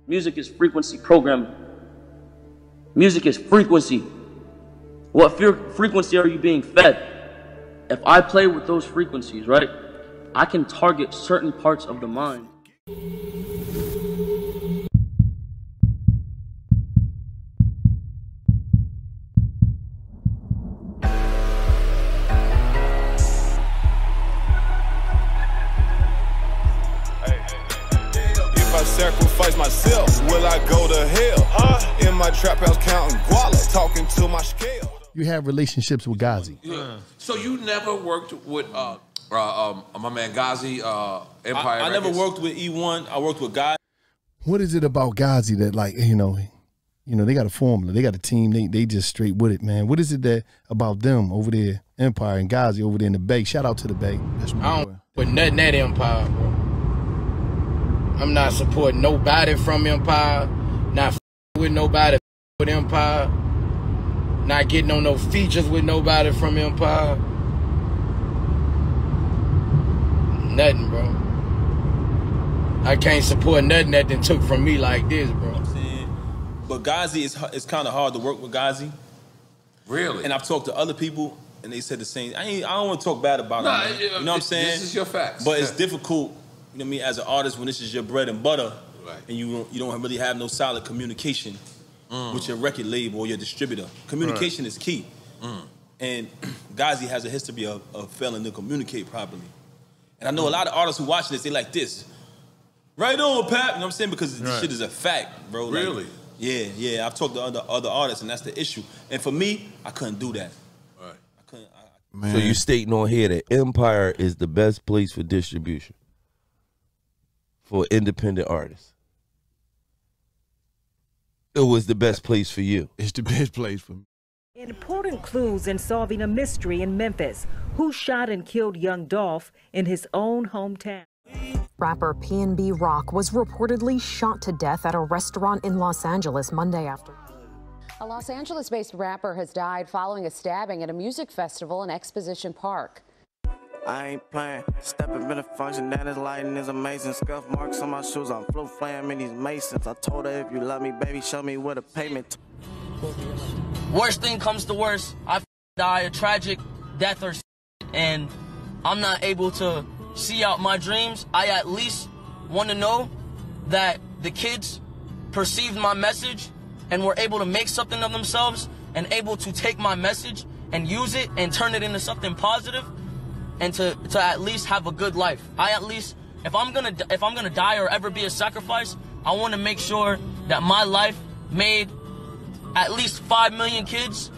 Music is frequency programming. Music is frequency. What frequency are you being fed? If I play with those frequencies, right, I can target certain parts of the mind. Sacrifice myself, will I go to hell? In my trap house counting guala, talking to my scale. You have relationships with Ghazi. Yeah. So you never worked with my man Ghazi, Empire I never worked with E1. I worked with Ghazi. What is it about Ghazi that, like, you know, they got a formula, they got a team, they just straight with it, man. What is it that about them over there, Empire and Ghazi over there in the Bay? Shout out to the Bay. That's my I don't with nothing at Empire, bro. I'm not supporting nobody from Empire, not with nobody with Empire, not getting on no features with nobody from Empire. Nothing, bro. I can't support nothing that they took from me like this, bro. You know what I'm saying? But Ghazi, it's kind of hard to work with Ghazi. Really? And I've talked to other people, and they said the same. I don't want to talk bad about him. You know what I'm saying? This is your facts. But it's difficult. You know what I mean, as an artist, when this is your bread and butter, right, and you don't really have no solid communication with your record label or your distributor. Communication is key. And Ghazi has a history of failing to communicate properly. And I know a lot of artists who watch this, they like this. Right on, Pat. You know what I'm saying? Because this shit is a fact, bro. Like, really? Yeah. I've talked to other artists, and that's the issue. And for me, I couldn't do that. Right. I couldn't. Man. So you stating on here that Empire is the best place for distribution for independent artists. It was the best place for you. It's the best place for me. Important clues in solving a mystery in Memphis. Who shot and killed young Dolph in his own hometown? Rapper P&B Rock was reportedly shot to death at a restaurant in Los Angeles Monday afternoon. A Los Angeles-based rapper has died following a stabbing at a music festival in Exposition Park. I ain't playing, stepping in the function, that is lighting is amazing. Scuff marks on my shoes, I'm flow flam in these masons. I told her, if you love me, baby, show me where the payment. Worst thing comes to worst, I die a tragic death or and I'm not able to see out my dreams. I at least want to know that the kids perceived my message and were able to make something of themselves and able to take my message and use it and turn it into something positive. And to at least have a good life. I at least, if I'm gonna die or ever be a sacrifice, I want to make sure that my life made at least 5 million kids.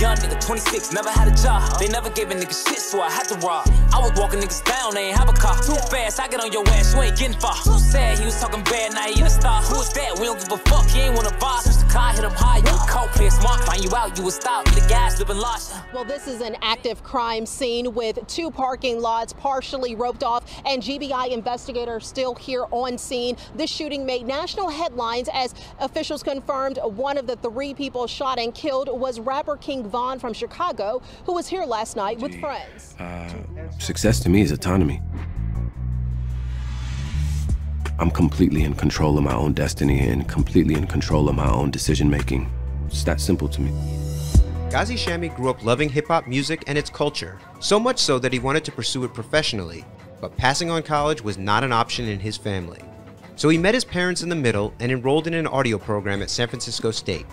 Young nigga, 26, never had a job. They never gave a nigga shit, so I had to rob. I was walking niggas down, they ain't have a car. Too fast, I get on your ass, you ain't getting far. Too sad, he was talking bad, now he in a star. Who is that? We don't give a fuck, he ain't wanna boss. Since the car hit him high, you a cold player smart. Find you out, you would stop. The guys living lost. Well, this is an active crime scene with 2 parking lots partially roped off, and GBI investigators still here on scene. This shooting made national headlines as officials confirmed one of the 3 people shot and killed was rapper King Von from Chicago, who was here last night with friends. Success to me is autonomy. I'm completely in control of my own destiny and completely in control of my own decision-making. It's that simple to me. Ghazi Shami grew up loving hip-hop music and its culture, so much so that he wanted to pursue it professionally, but passing on college was not an option in his family. So he met his parents in the middle and enrolled in an audio program at San Francisco State.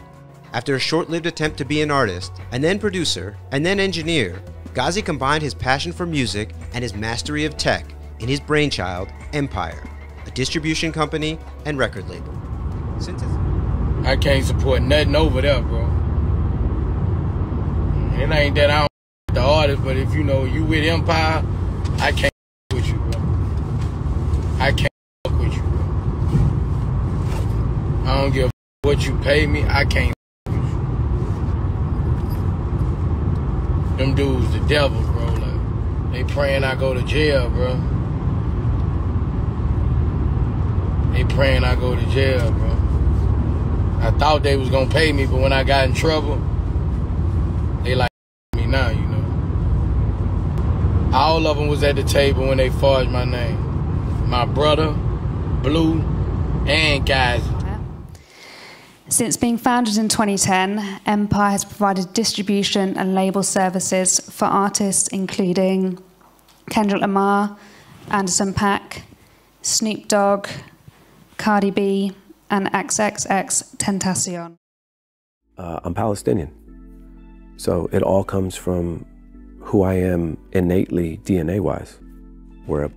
After a short-lived attempt to be an artist, and then producer, and then engineer, Ghazi combined his passion for music and his mastery of tech in his brainchild, Empire, a distribution company and record label. I can't support nothing over there, bro. It ain't that I don't the artist, but if you know you with Empire, I can't with you, bro. I can't with you, bro. I don't give a what you pay me, I can't. Them dudes the devil, bro. Like, they praying I go to jail, bro. They praying I go to jail, bro. I thought they was gonna pay me, but when I got in trouble, they like me now, you know. All of them was at the table when they forged my name. My brother, Blue, and Ghazi. Since being founded in 2010, Empire has provided distribution and label services for artists including Kendrick Lamar, Anderson .Paak, Snoop Dogg, Cardi B, and XXXTentacion. I'm Palestinian, so it all comes from who I am innately DNA-wise, where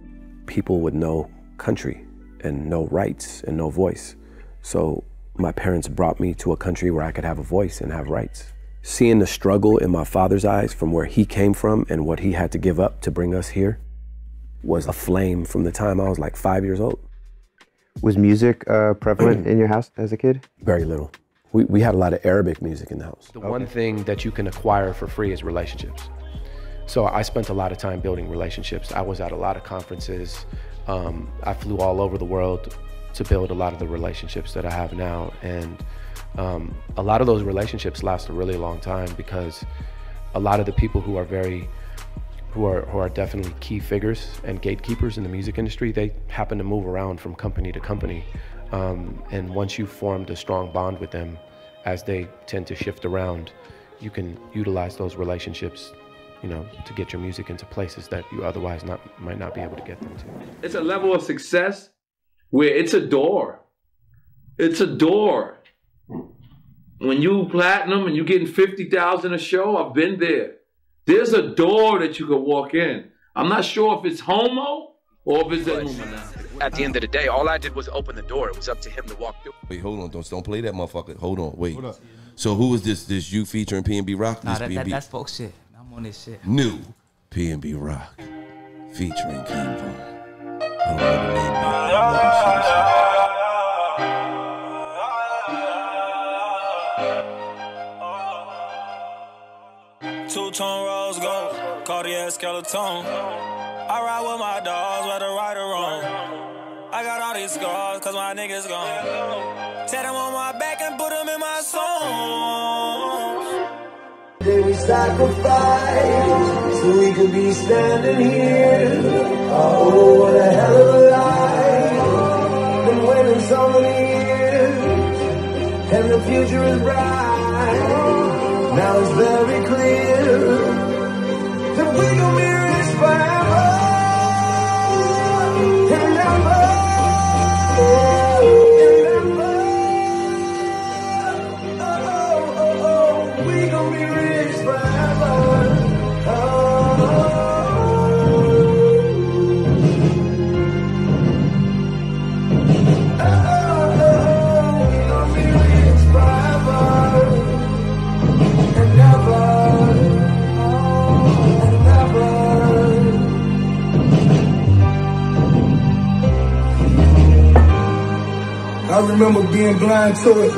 people with no country and no rights and no voice. So my parents brought me to a country where I could have a voice and have rights. Seeing the struggle in my father's eyes from where he came from and what he had to give up to bring us here was a flame from the time I was like 5 years old. Was music prevalent in your house as a kid? Very little. We had a lot of Arabic music in the house. The one thing that you can acquire for free is relationships. So I spent a lot of time building relationships. I was at a lot of conferences. I flew all over the world to build a lot of the relationships that I have now. And a lot of those relationships last a really long time because a lot of the people who are definitely key figures and gatekeepers in the music industry, they happen to move around from company to company. And once you've formed a strong bond with them, as they tend to shift around, you can utilize those relationships, you know, to get your music into places that you otherwise might not be able to get them to. It's a level of success where it's a door. It's a door. When you platinum and you're getting 50,000 a show, I've been there. There's a door that you can walk in. I'm not sure if it's homo or if it's Illumanati. At the end of the day, all I did was open the door. It was up to him to walk through. Wait, hold on. Don't play that motherfucker. Hold on. Wait. Hold up. So who is this? This you featuring P&B Rock? Nah, this that's folks shit. I'm on this shit. New P&B Rock featuring King Von. I don't know the name. Two-tone rose gold, Cartier skeleton. I ride with my dogs, whether right or wrong. I got all these scars, cause my niggas gone. Set them on my back and put them in my songs. Did we sacrifice so we could be standing here? Oh, what a hell of a life. Been waiting so many years, and the future is bright. Now it's very clear that we gon' be rich forever and ever. We gon' be rich forever. I remember being blind to it,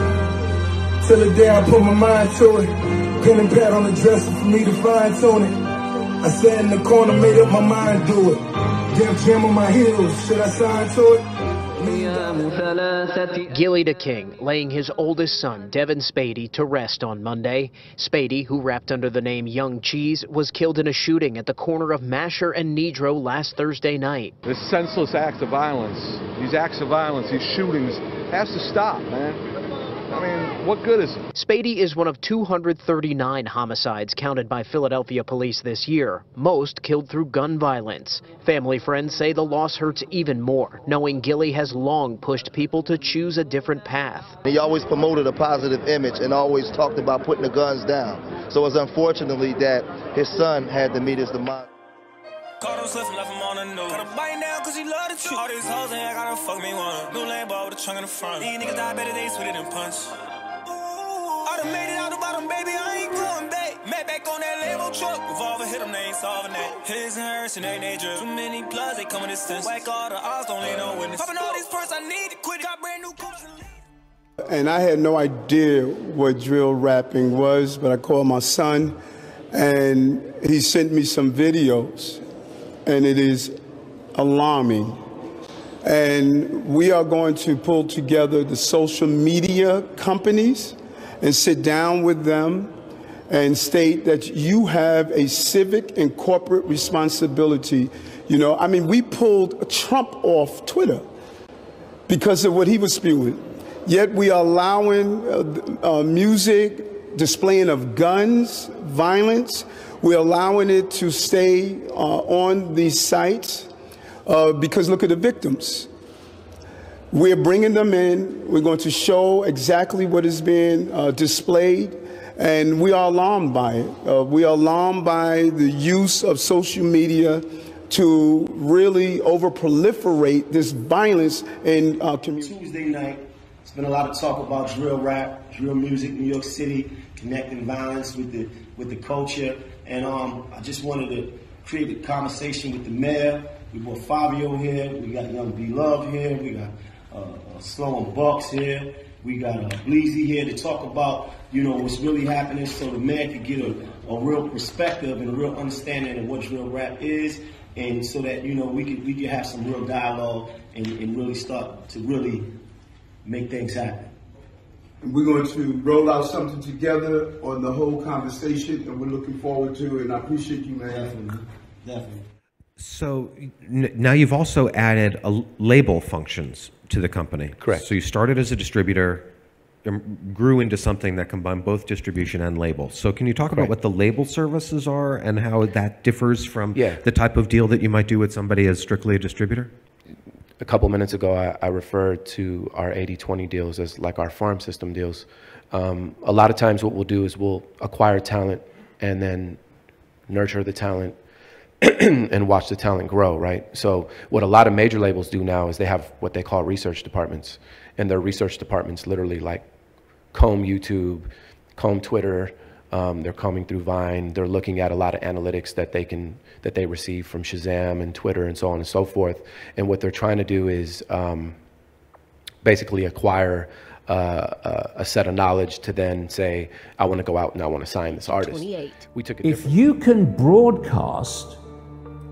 till the day I put my mind to it. Pen and pad on the dresser for me to fine tune it. I sat in the corner, made up my mind, do it. Def Jam on my heels, should I sign to it? Gilly the King laying his oldest son, Devin Spady, to rest on Monday. Spady, who rapped under the name Young Cheese, was killed in a shooting at the corner of Masher and Nedro last Thursday night. This senseless acts of violence, these acts of violence, these shootings, has to stop, man. I mean, what good is it? Spady is one of 239 homicides counted by Philadelphia police this year, most killed through gun violence. Family friends say the loss hurts even more, knowing Gilly has long pushed people to choose a different path. He always promoted a positive image and always talked about putting the guns down. So it's unfortunately that his son had to meet his demise. Caught him slipping, left him on the news. Got a bite down cause he love the truth. All these hoes ain't gotta fuck me one. New lane ball with a trunk in the front. These niggas die better, they sweeter than punch. I done made it out the bottom, baby, I ain't going back. Met back on that label truck. Revolver hit them, they ain't solving that. His and hers and they drip. Too many bloods, they come in distance. Whack all the odds, don't leave no witness. Popping all these perks, I need to quit it. Got brand new coats and leave. And I had no idea what drill rapping was, but I called my son and he sent me some videos. And it is alarming. And we are going to pull together the social media companies and sit down with them and state that you have a civic and corporate responsibility. You know, I mean, we pulled Trump off Twitter because of what he was spewing. Yet we are allowing music, displaying of guns, violence. We're allowing it to stay on these sites because look at the victims. We're bringing them in. We're going to show exactly what is being displayed. And we are alarmed by it. We are alarmed by the use of social media to really over-proliferate this violence in community. Tuesday night, it's been a lot of talk about drill rap, drill music, New York City, connecting violence with the culture. And I just wanted to create a conversation with the mayor. We brought Fabio here. We got Young B-Love here. We got Sloan Bucks here. We got Bleezy here to talk about, you know, what's really happening so the mayor could get a real perspective and a real understanding of what drill rap is, and so that, you know, we could have some real dialogue and really start to really make things happen. We're going to roll out something together on the whole conversation, and we're looking forward to it, and I appreciate you, man. Definitely. Definitely. So now you've also added label functions to the company. Correct. So you started as a distributor, grew into something that combined both distribution and label. So can you talk about what the label services are and how that differs from the type of deal that you might do with somebody as strictly a distributor? A couple minutes ago, I referred to our 80-20 deals as like our farm system deals. A lot of times what we'll do is we'll acquire talent and then nurture the talent and watch the talent grow, right? So what a lot of major labels do now is they have what they call research departments, and their research departments literally like comb YouTube, comb Twitter, they're combing through Vine, they're looking at a lot of analytics that they receive from Shazam and Twitter and so on and so forth. And what they're trying to do is basically acquire a set of knowledge to then say, I want to go out and I want to sign this artist. 28. We took a if you can broadcast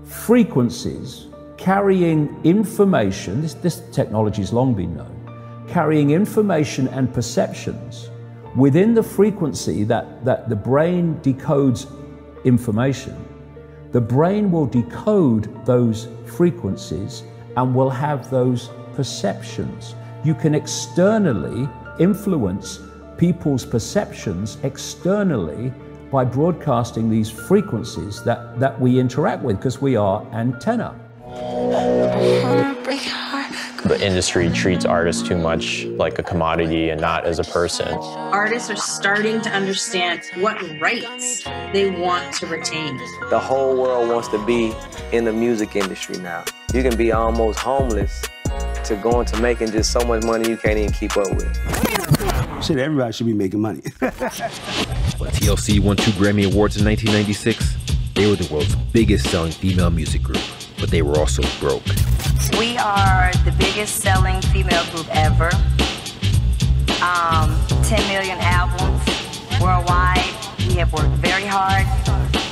frequencies carrying information, this technology has long been known, carrying information and perceptions within the frequency that the brain decodes information, the brain will decode those frequencies and will have those perceptions. You can externally influence people's perceptions externally by broadcasting these frequencies that we interact with because we are antenna. The industry treats artists too much like a commodity and not as a person. Artists are starting to understand what rights they want to retain. The whole world wants to be in the music industry now. You can be almost homeless to going to making just so much money you can't even keep up with. Shit, everybody should be making money. When TLC won 2 Grammy Awards in 1996, they were the world's biggest selling female music group, but they were also broke. We are the biggest selling female group ever. 10 million albums worldwide. We have worked very hard.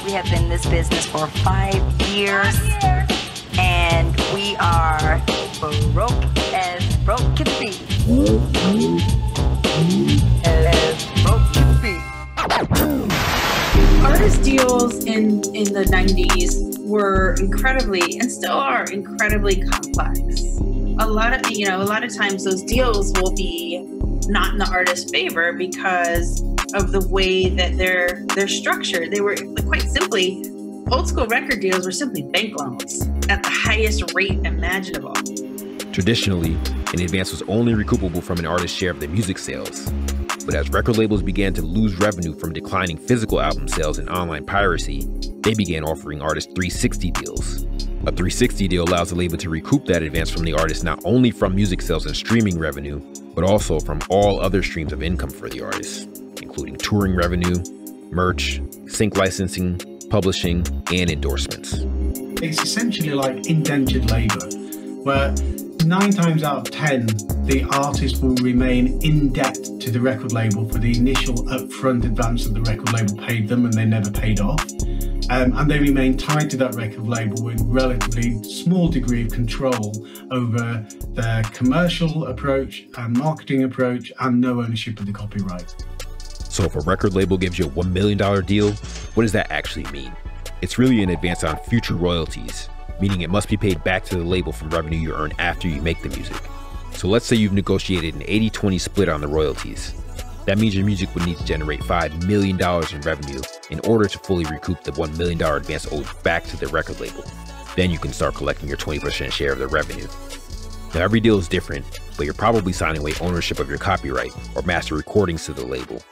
We have been in this business for 5 years. And we are broke as broke can be. As broke can be. Artist deals in the 90s were incredibly, and still are incredibly complex. A lot of times those deals will be not in the artist's favor because of the way that they're structured. They were, quite simply, old school record deals were simply bank loans at the highest rate imaginable. Traditionally, an advance was only recoupable from an artist's share of the music sales. But as record labels began to lose revenue from declining physical album sales and online piracy, they began offering artists 360 deals. A 360 deal allows the label to recoup that advance from the artist not only from music sales and streaming revenue, but also from all other streams of income for the artist, including touring revenue, merch, sync licensing, publishing, and endorsements. It's essentially like indentured labor, where 9 times out of 10, the artist will remain in debt to the record label for the initial upfront advance that the record label paid them and they never paid off. And they remain tied to that record label with relatively small degree of control over their commercial approach and marketing approach and no ownership of the copyright. So if a record label gives you a $1 million deal, what does that actually mean? It's really an advance on future royalties, meaning it must be paid back to the label from revenue you earn after you make the music. So let's say you've negotiated an 80-20 split on the royalties. That means your music would need to generate $5 million in revenue in order to fully recoup the $1 million advance owed back to the record label. Then you can start collecting your 20% share of the revenue. Now every deal is different, but you're probably signing away ownership of your copyright or master recordings to the label.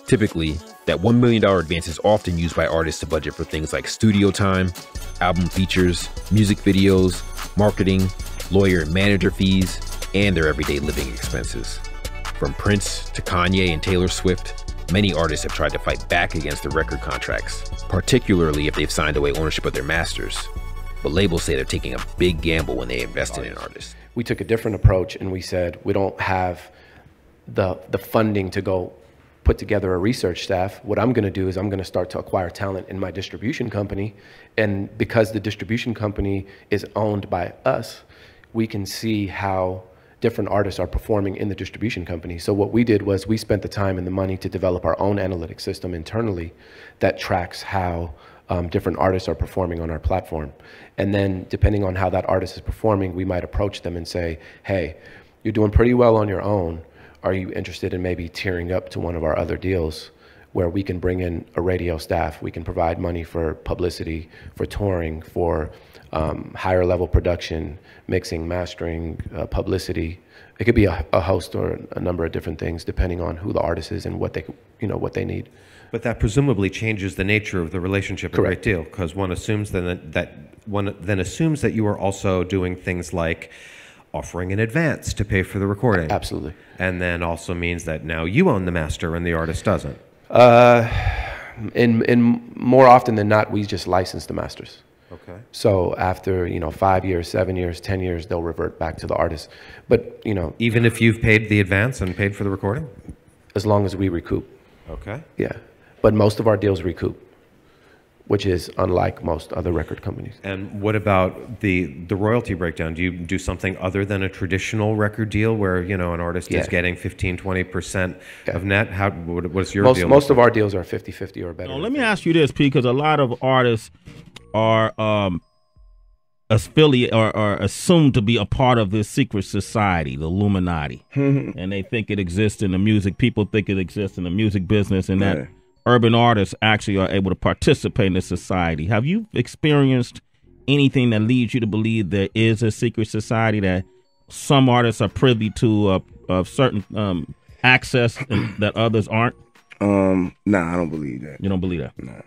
Typically, that $1 million advance is often used by artists to budget for things like studio time, album features, music videos, marketing, lawyer and manager fees, and their everyday living expenses. From Prince to Kanye and Taylor Swift, many artists have tried to fight back against the record contracts, particularly if they've signed away ownership of their masters. But labels say they're taking a big gamble when they invest in an artist. We took a different approach and we said, we don't have the funding to go put together a research staff. What I'm gonna do is I'm gonna start to acquire talent in my distribution company. And because the distribution company is owned by us, we can see how different artists are performing in the distribution company. So what we did was we spent the time and the money to develop our own analytic system internally that tracks how different artists are performing on our platform. And then depending on how that artist is performing, we might approach them and say, hey, you're doing pretty well on your own. Are you interested in maybe tearing up to one of our other deals where we can bring in a radio staff, we can provide money for publicity, for touring, for higher level production, mixing, mastering, publicity. It could be a host or a number of different things depending on who the artist is and what they need. But that presumably changes the nature of the relationship a great deal, because one assumes then assumes that you are also doing things like offering an advance to pay for the recording. Absolutely. And then also means that now you own the master and the artist doesn't. In more often than not, we just license the masters. Okay. So after 5 years, 7 years, 10 years, they'll revert back to the artist. But even if you've paid the advance and paid for the recording, as long as we recoup. Okay. Yeah, but most of our deals recoup, which is unlike most other record companies. And what about the royalty breakdown? Do you do something other than a traditional record deal where an artist is getting 15-20% of net? What's your deal? Most of our deals are 50-50 or better. Let me ask you this, P, because a lot of artists are affiliate or assumed to be a part of this secret society, the Illumanati, and they think it exists in the music. People think it exists in the music business, and that urban artists actually are able to participate in this society. Have you experienced anything that leads you to believe there is a secret society, that some artists are privy to certain access that others aren't? Nah, I don't believe that. You don't believe that? No,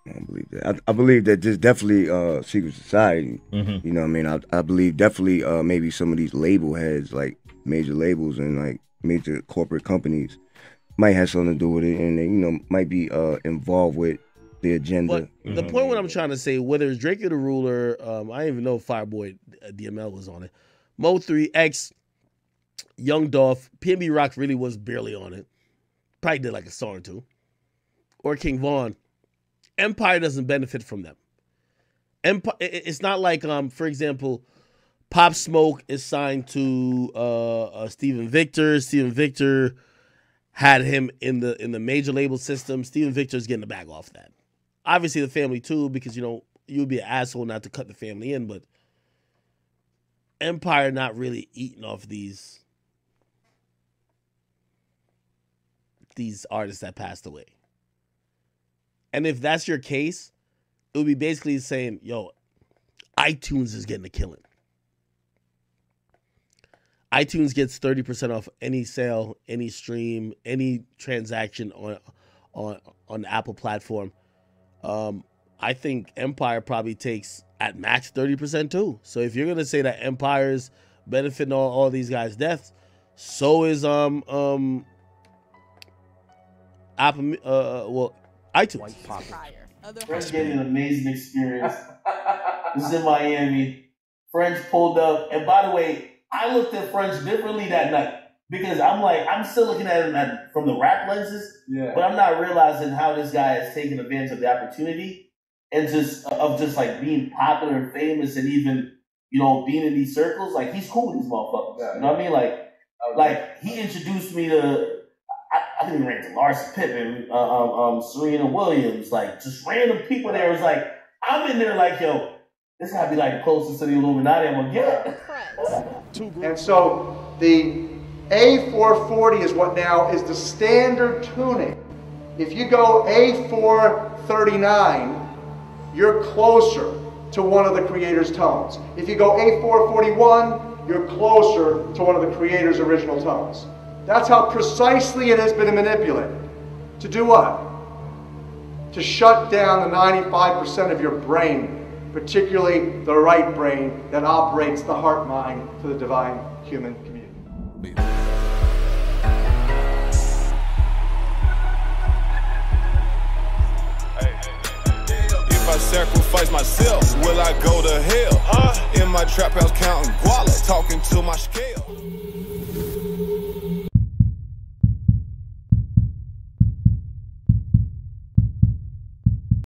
I don't believe that. I believe that there's definitely a secret society. You know what I mean? I believe definitely maybe some of these label heads, like major labels and like major corporate companies, might have something to do with it, and they, might be involved with the agenda. But the point what I'm trying to say, whether it's Drake or the Ruler, I didn't even know Fireboy DML was on it. Mo3, X, Young Dolph, PNB Rock really was barely on it. Probably did like a song or two. Or King Von. Empire doesn't benefit from them. Empire, it's not like, for example, Pop Smoke is signed to Steven Victor. Steven Victor had him in the major label system. Steven Victor's getting the bag off that. Obviously the family too, because you'd be an asshole not to cut the family in, but Empire not really eating off these artists that passed away. And if that's your case, it would be basically saying, yo, iTunes is getting a killing. iTunes gets 30% off any sale, any stream, any transaction on the Apple platform. I think Empire probably takes at max 30% too. So if you're gonna say that Empire's benefiting all these guys' deaths, so is Apple. iTunes. French getting an amazing experience. This is in Miami. French pulled up, and by the way, I looked at French differently that night because I'm still looking at him from the rap lenses, but I'm not realizing how this guy is taking advantage of the opportunity and just like being popular and famous and even being in these circles. Like he's cool with these motherfuckers. You know what I mean? Like he introduced me to. I think we ran into Larson Pippen, Serena Williams, like just random people there. It was like, I'm in there like, yo, this gotta be like the closest to the Illuminati I'm gonna get. And so the A440 is what now is the standard tuning. If you go A439, you're closer to one of the creator's tones. If you go A441, you're closer to one of the creator's original tones. That's how precisely it has been manipulated. To do what? To shut down the 95% of your brain, particularly the right brain that operates the heart mind for the divine human community. If I sacrifice myself, will I go to hell? In my trap house counting guala, talking to my scale.